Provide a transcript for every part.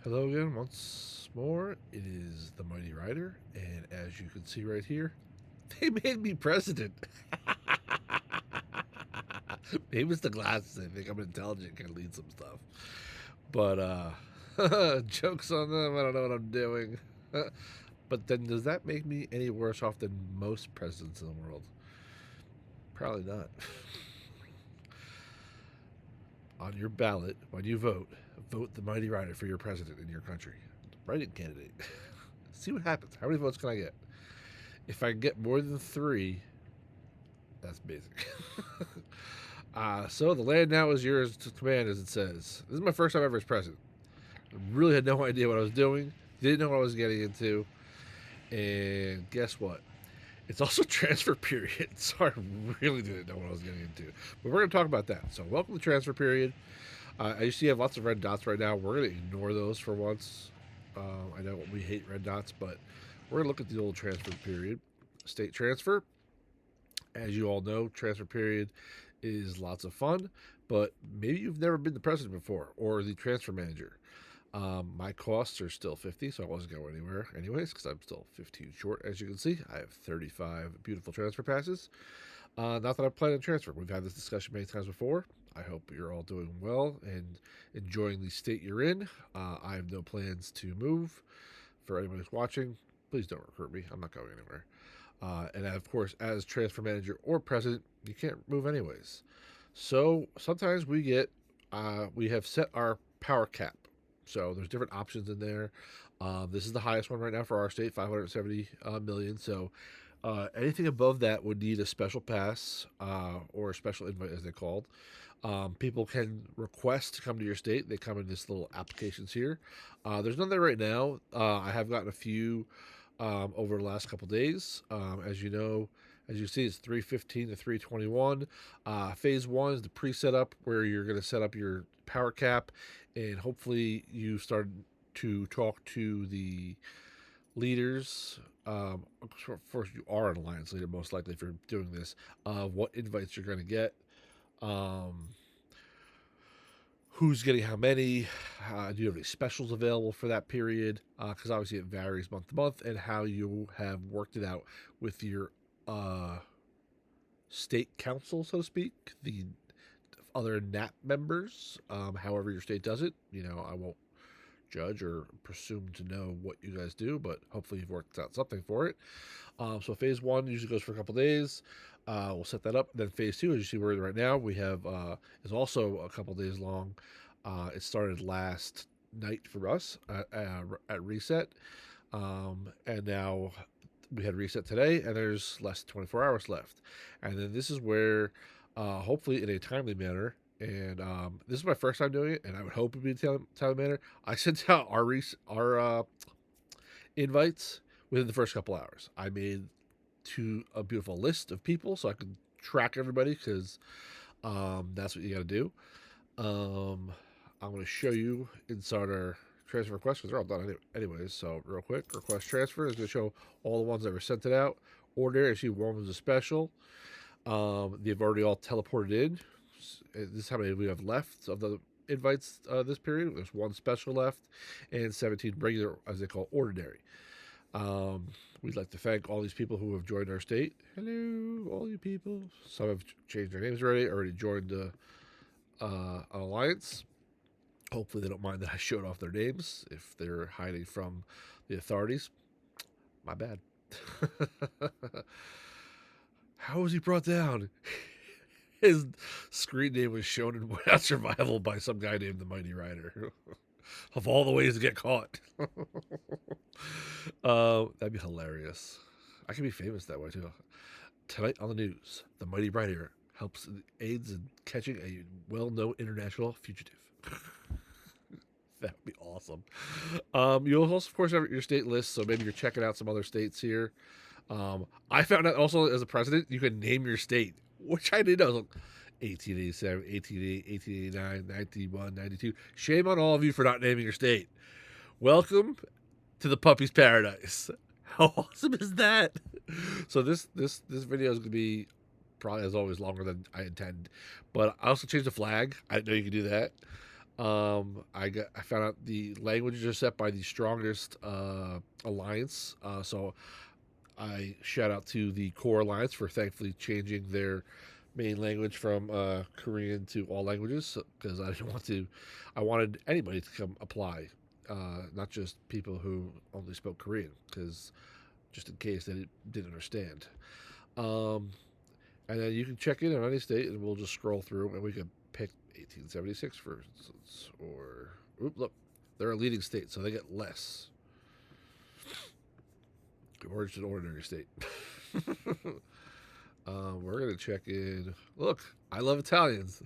Hello again, once more. It is the Mighty Rider, and as you can see right here, they made me president. Maybe it's the glasses. I think I'm intelligent, can lead some stuff. But jokes on them. I don't know what I'm doing. But then, does that make me any worse off than most presidents in the world? Probably not. On your ballot, when you vote, vote the Mighty Rider for your president in your country. Write-in candidate. See what happens. How many votes can I get? If I get more than three, that's basic. So the land now is yours to command, as it says. This is my first time ever as president. I really had no idea what I was doing. Didn't know what I was getting into. And guess what? It's also transfer period, so I really didn't know what I was getting into. But we're going to talk about that. So welcome to transfer period. I see you have lots of red dots right now. We're going to ignore those for once. I know we hate red dots, but we're going to look at the old transfer period. State transfer. As you all know, transfer period is lots of fun, but maybe you've never been the president before or the transfer manager. My costs are still 50, so I wasn't going anywhere anyways because I'm still 15 short. As you can see, I have 35 beautiful transfer passes. Not that I plan on transfer. We've had this discussion many times before. I hope you're all doing well and enjoying the state you're in. I have no plans to move. For anyone who's watching, please don't recruit me. I'm not going anywhere. And of course, as transfer manager or president, you can't move anyways. So sometimes we have set our power cap. So there's different options in there. This is the highest one right now for our state, 570 million. So anything above that would need a special pass or a special invite, as they're called. People can request to come to your state. They come in this little applications here. There's none there right now. I have gotten a few over the last couple days. As you know, as you see, it's 315 to 321. Phase one is the pre-setup where you're going to set up your power cap, and hopefully you start to talk to the leaders. First, you are an alliance leader, most likely, if you're doing this. What invites you're going to get. Um, who's getting how many, do you have any specials available for that period, because obviously it varies month to month, and how you have worked it out with your state council, so to speak, the other NAP members, however your state does it. I won't judge or presume to know what you guys do, but hopefully you've worked out something for it. So phase one usually goes for a couple days. We'll set that up. Then phase two, as you see where right now, we have is also a couple days long. It started last night for us at reset, and now we had reset today, and there's less than 24 hours left. And then this is where, hopefully in a timely manner, and this is my first time doing it, and I would hope it'd be a timely manner. I sent out our invites within the first couple hours. I made a beautiful list of people so I could track everybody because that's what you got to do. I'm going to show you inside our transfer requests because they're all done anyways. So real quick, request transfer is going to show all the ones that were sent it out. Ordinary, actually one was a special. They've already all teleported in. This is how many we have left of the invites this period. There's one special left and 17 regular, as they call, ordinary. We'd like to thank all these people who have joined our state. Hello, all you people. Some have changed their names already joined an alliance. Hopefully they don't mind that I showed off their names if they're hiding from the authorities. My bad. How was he brought down? His screen name was shown in Whiteout Survival by some guy named the Mighty Rider. Of all the ways to get caught. That'd be hilarious. I could be famous that way too. Tonight on the news, the Mighty Rider aids in catching a well-known international fugitive. That would be awesome. You'll also, of course, have your state list, so maybe you're checking out some other states here. I found out also as a president, you can name your state, which I didn't know. I was like, 1887, 1888, 1889, 91, 92. Shame on all of you for not naming your state. Welcome to the puppy's paradise. How awesome is that? So this video is going to be probably, as always, longer than I intend. But I also changed the flag. I didn't know you could do that. I found out the languages are set by the strongest alliance. So I shout out to the Core Alliance for thankfully changing their main language from Korean to all languages because I didn't want to. I wanted anybody to come apply, not just people who only spoke Korean, because just in case they didn't understand. Um, and then you can check in on any state, and we'll just scroll through, and we can pick 1876 for instance, or look, they're a leading state, so they get less. Or just an ordinary state. We're gonna check in. Look, I love Italians.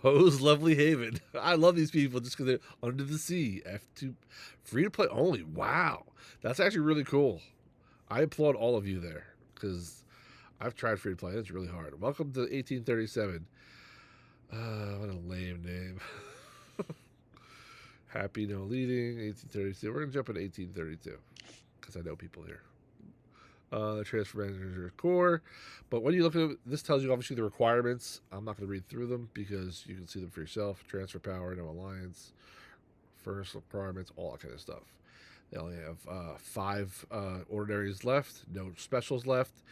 Ho's Lovely Haven. I love these people just because they're under the sea. F2 free to play only. Wow, that's actually really cool. I applaud all of you there because I've tried free to play. It's really hard. Welcome to 1837. What a lame name. Happy no leading. 1832. We're gonna jump into 1832 because I know people here. The transfer manager core. But when you look at it, this tells you obviously the requirements. I'm not going to read through them because you can see them for yourself. Transfer power, no alliance, first requirements, all that kind of stuff. They only have 5 ordinaries left, no specials left.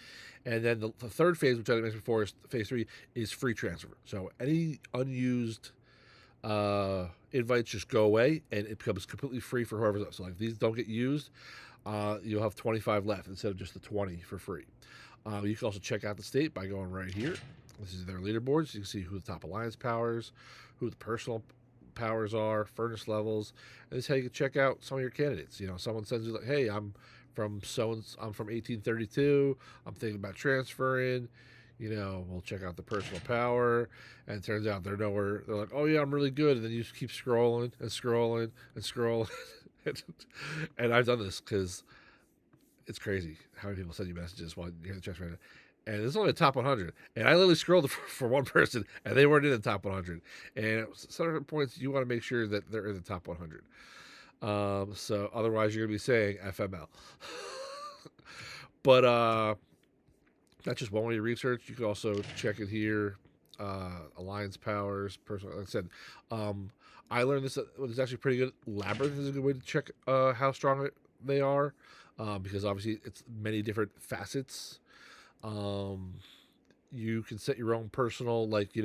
And then the third phase, which I mentioned before, is phase 3, is free transfer. So any unused invites just go away and it becomes completely free for whoever's up. So like if these don't get used, you'll have 25 left instead of just the 20 for free. You can also check out the state by going right here. This is their leaderboards. You can see who the top alliance powers, who the personal powers are, furnace levels, and this is how you can check out some of your candidates. You know, someone sends you like, "Hey, I'm from 1832. I'm thinking about transferring." You know, we'll check out the personal power, and it turns out they're nowhere. They're like, "Oh yeah, I'm really good," and then you just keep scrolling and scrolling and scrolling. And I've done this because it's crazy how many people send you messages while you're in the transfer. And it's only a top 100. And I literally scrolled for one person, and they weren't in the top 100. And at certain points, you want to make sure that they're in the top 100. So otherwise, you're going to be saying FML. But that's just one way to research. You can also check it here. Alliance powers, personal. Like I said, I learned this was actually pretty good. Labyrinth is a good way to check how strong they are, because obviously it's many different facets. You can set your own personal, like,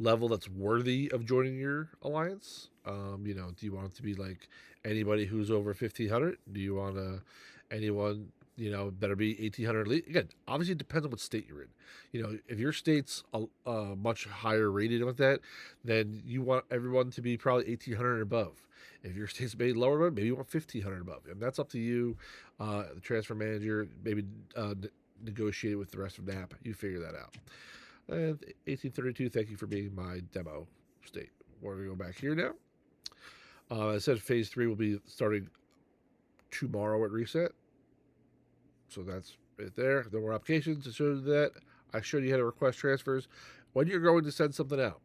level that's worthy of joining your alliance. Do you want it to be like anybody who's over 1,500? Do you want anyone, better be 1,800 elite? Again, obviously it depends on what state you're in. If your state's much higher rated with that, then you want everyone to be probably 1,800 above. If your state's made lower, maybe you want 1,500 above, and that's up to you. The transfer manager, maybe negotiate with the rest of NAP. You figure that out. And 1832, thank you for being my demo state. We're going to go back here now. I said phase 3 will be starting tomorrow at reset. So that's it there. No more applications to show you that. I showed you how to request transfers when you're going to send something out.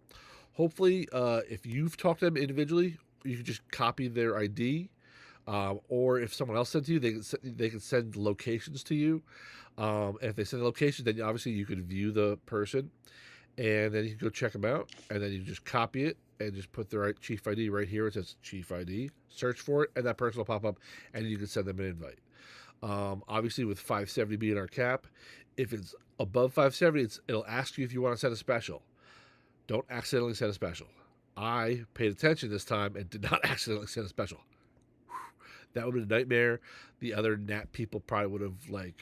Hopefully, if you've talked to them individually, you can just copy their ID. Or if someone else sent to you, they can send locations to you. And if they send a location, then obviously you could view the person, and then you can go check them out, and then you just copy it and just put the right chief ID right here. It says chief ID. Search for it, and that person will pop up, and you can send them an invite. Obviously, with 570 being our cap, if it's above 570, it'll ask you if you want to send a special. Don't accidentally send a special. I paid attention this time and did not accidentally send a special. That would have been a nightmare. The other NAT people probably would have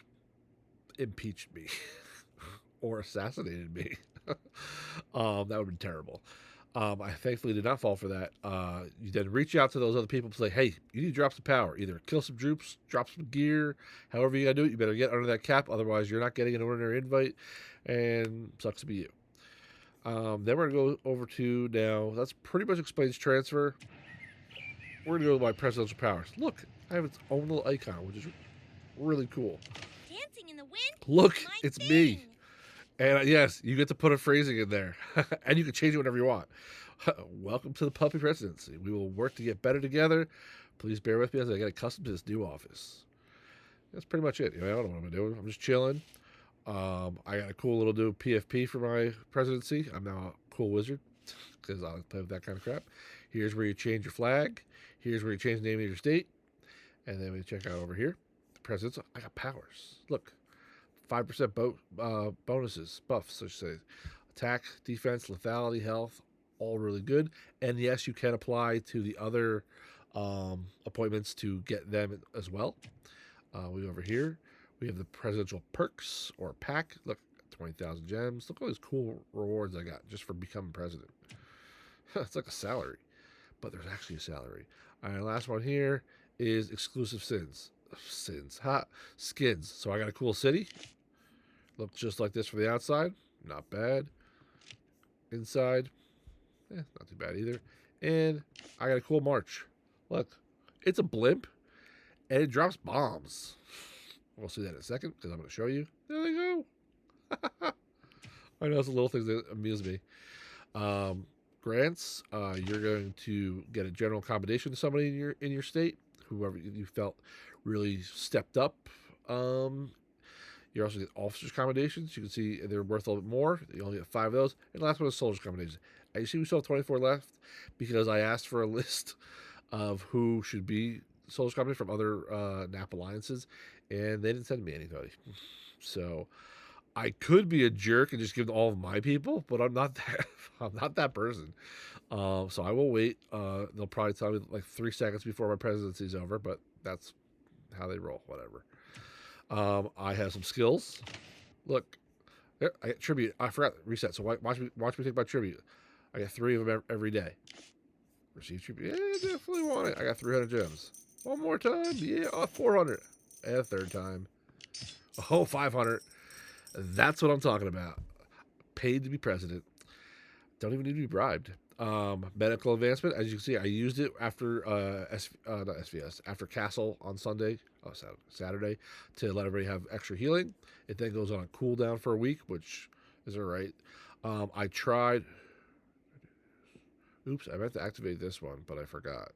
impeached me or assassinated me. That would have been terrible. I thankfully did not fall for that. You then reach out to those other people and say, "Hey, you need to drop some power. Either kill some troops, drop some gear, however you got to do it. You better get under that cap. Otherwise, you're not getting an ordinary invite, and sucks to be you." Then we're going to go over to now. That's pretty much explains transfer. We're going to go to my presidential powers. Look, I have its own little icon, which is really cool. Dancing in the wind. Look, it's me. And yes, you get to put a phrasing in there. And you can change it whenever you want. Welcome to the puppy presidency. We will work to get better together. Please bear with me as I get accustomed to this new office. That's pretty much it. I don't know what I'm doing. I'm just chilling. I got a cool little new PFP for my presidency. I'm now a cool wizard. because I like to play with that kind of crap. Here's where you change your flag. Here's where you change the name of your state. And then we check out over here. The president's, I got powers. Look, 5% bonuses, buffs, I should say. Attack, defense, lethality, health, all really good. And yes, you can apply to the other appointments to get them as well. We go over here. We have the presidential perks or pack. Look, 20,000 gems. Look at all these cool rewards I got just for becoming president. It's like a salary, but there's actually a salary. All right, last one here is exclusive skins. So I got a cool city. Looks just like this from the outside. Not bad. Inside, not too bad either. And I got a cool march. Look, it's a blimp, and it drops bombs. We'll see that in a second because I'm going to show you. There they go. I know it's the little things that amuse me. Grants, you're going to get a general accommodation to somebody in your state, whoever you felt really stepped up. You also get officers' accommodations. You can see they're worth a little bit more. You only get 5 of those. And the last one is soldiers' accommodations. And you see we still have 24 left because I asked for a list of who should be soldiers' accommodation from other NAP alliances, and they didn't send me anybody. So I could be a jerk and just give all of my people, but I'm not that. I'm not that person. So I will wait. They'll probably tell me like 3 seconds before my presidency is over, but that's how they roll. Whatever. I have some skills. Look, there, I get tribute. I forgot reset. So watch me take my tribute. I get 3 of them every day. Receive tribute. Yeah, definitely want it. I got 300 gems. One more time. Yeah, 400. And a third time. Oh, 500. That's what I'm talking about. Paid to be president. Don't even need to be bribed. Medical advancement. As you can see, I used it after not SVS, after Castle on Sunday, Saturday, to let everybody have extra healing. It then goes on a cooldown for a week, which is all right. I tried. Oops, I meant to activate this one, but I forgot.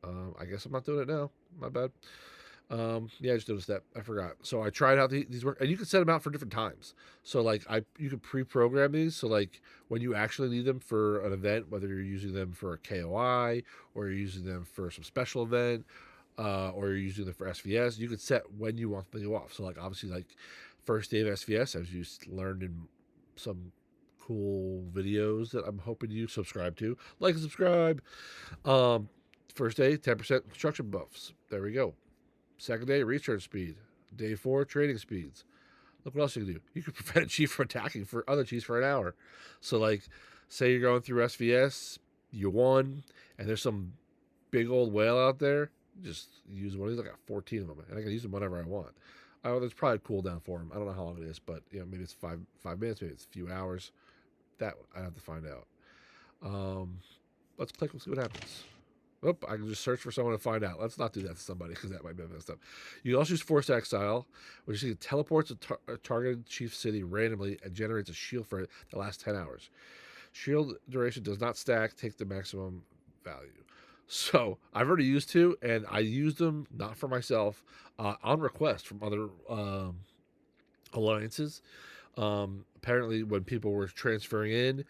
I guess I'm not doing it now. My bad. Yeah, I just noticed that. I forgot. So I tried how these work, and you can set them out for different times. So like you can pre-program these. So like when you actually need them for an event, whether you're using them for a KOI or you're using them for some special event, or you're using them for SVS, you can set when you want them to go off. So like obviously like first day of SVS, as you learned in some cool videos that I'm hoping you subscribe to, like and subscribe. First day, 10% construction buffs. There we go. Second day, research speed. Day 4, trading speeds. Look what else you can do. You can prevent a chief from attacking for other chiefs for an hour. So, like, say you're going through SVS, you won, and there's some big old whale out there. Just use one of these. I got 14 of them, and I can use them whenever I want. There's probably a cooldown for them. I don't know how long it is, but maybe it's 5 minutes, maybe it's a few hours. That I have to find out. Let's click and see what happens. Oh, I can just search for someone and find out. Let's not do that to somebody because that might be messed up. You can also use Forced Exile, which is teleports a targeted chief city randomly and generates a shield for it that lasts 10 hours. Shield duration does not stack, take the maximum value. So I've already used 2, and I used them not for myself, on request from other alliances. Apparently, when people were transferring in,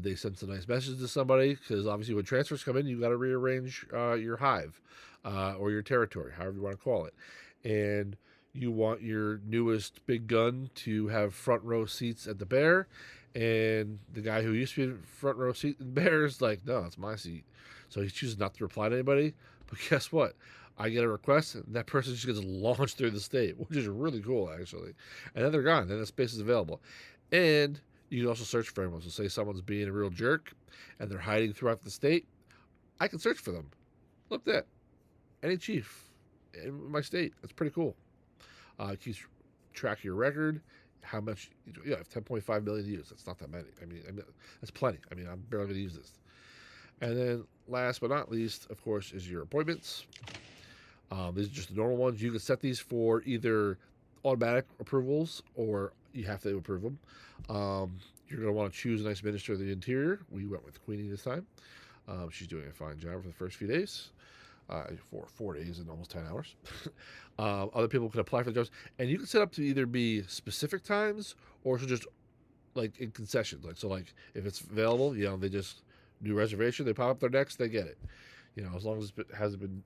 they sent some nice messages to somebody because obviously when transfers come in, you got to rearrange your hive or your territory, however you want to call it, and you want your newest big gun to have front row seats at the bear, and the guy who used to be front row seat in the bear is like, no, it's my seat, so he chooses not to reply to anybody. But guess what? I get a request, and that person just gets launched through the state, which is really cool, actually. And then they're gone. Then the space is available. And you can also search for them. So say someone's being a real jerk, and they're hiding throughout the state. I can search for them. Look at that. Any chief in my state. That's pretty cool. It keeps track of your record, how much. I have 10.5 million views. That's not that many. I mean, that's plenty. I mean, I'm barely going to use this. And then last but not least, of course, is your appointments. These are just the normal ones. You can set these for either automatic approvals or you have to approve them. You're going to want to choose a nice Minister of the Interior. We went with Queenie this time. She's doing a fine job for the first few days, for 4 days and almost 10 hours. Other people can apply for the jobs. And you can set up to either be specific times or to just like in concessions. Like so, like if it's available, you know, they just do reservation. They pop up their next, they get it. You know, as long as it hasn't been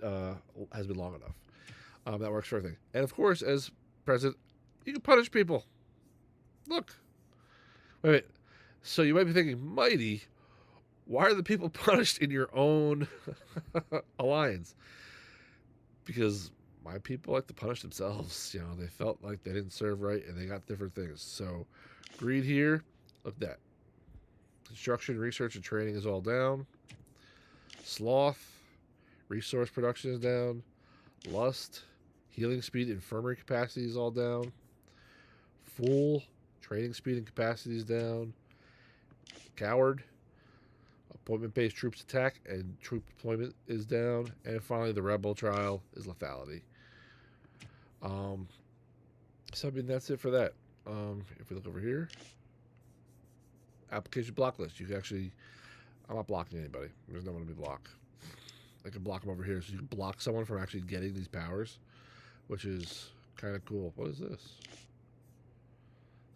long enough. That works for everything. And of course, as president, you can punish people. Look, wait. So you might be thinking, Mighty, why are the people punished in your own alliance? Because my people like to punish themselves. You know, they felt like they didn't serve right and they got different things. So, greed here, look at that. Construction, research, and training is all down. Sloth, resource production is down. Lust, healing speed, infirmary capacity is all down. Fool, training speed and capacity is down. Coward, appointment-based troops attack and troop deployment is down. And finally, the rebel trial is lethality. So I mean, that's it for that. If we look over here, application block list. You can actually, I'm not blocking anybody. There's no one to be blocked. I can block them over here, so you can block someone from actually getting these powers, which is kind of cool. What is this?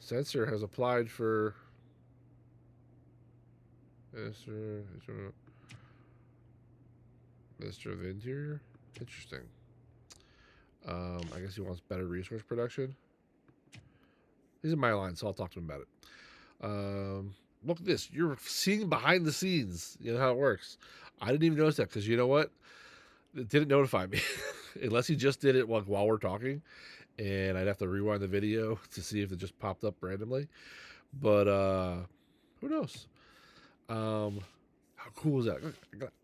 Censor has applied for Mr. of the Interior. Interesting. I guess he wants better resource production. He's in my line, so I'll talk to him about it. Look at this. You're seeing behind the scenes. You know how it works. I didn't even notice that because you know what? It didn't notify me. Unless he just did it while we're talking. And I'd have to rewind the video to see if it just popped up randomly. But who knows? How cool is that?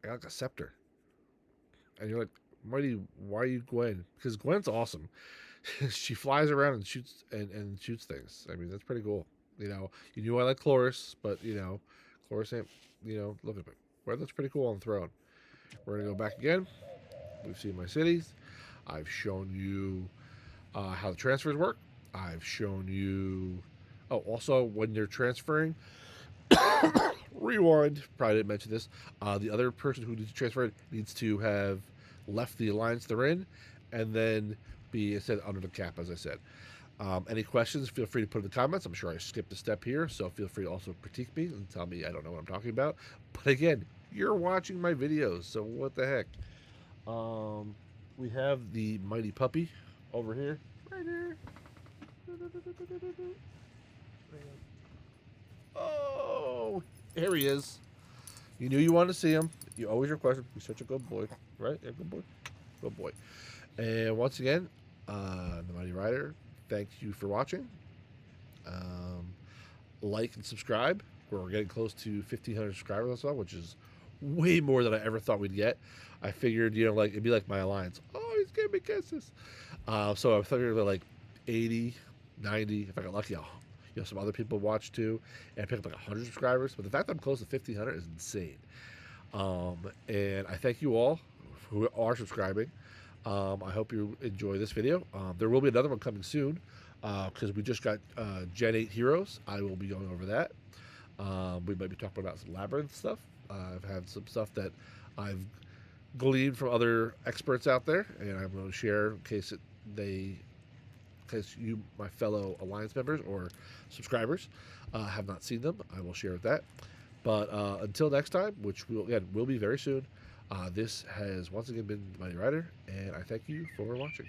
I got a scepter. And you're like, Mighty, why are you Gwen? Because Gwen's awesome. She flies around and shoots and shoots things. I mean, that's pretty cool. You know, you knew I like Chloris, but you know, Chloris ain't. You know, look at it. Well, that's pretty cool on the throne. We're gonna go back again. We've seen my cities. I've shown you how the transfers work. I've shown you. Oh, also when you're transferring, rewind. Probably didn't mention this. The other person who needs to transfer needs to have left the alliance they're in, and then be instead under the cap, as I said. Any questions, feel free to put in the comments. I'm sure I skipped a step here, so feel free to also critique me and tell me I don't know what I'm talking about. But again, you're watching my videos, so what the heck? We have the Mighty Puppy over here. Right here. Oh, here he is. You knew you wanted to see him. You always requested. He's such a good boy, right? Yeah, good boy. Good boy. And once again, the Mighty Rider, thank you for watching. Like and subscribe. We're getting close to 1,500 subscribers as well, which is way more than I ever thought we'd get. I figured, you know, like it'd be like my alliance. Oh, he's giving me kisses. So I figured like 80, 90. If I got lucky, you know, some other people watch too, and I picked up like 100 subscribers. But the fact that I'm close to 1,500 is insane. And I thank you all who are subscribing. I hope you enjoy this video. There will be another one coming soon because we just got Gen 8 Heroes. I will be going over that. We might be talking about some Labyrinth stuff. I've had some stuff that I've gleaned from other experts out there, and I'm going to share in case you, my fellow Alliance members or subscribers, have not seen them. I will share that. But until next time, which will be very soon, this has once again been the Mighty Rider, and I thank you for watching.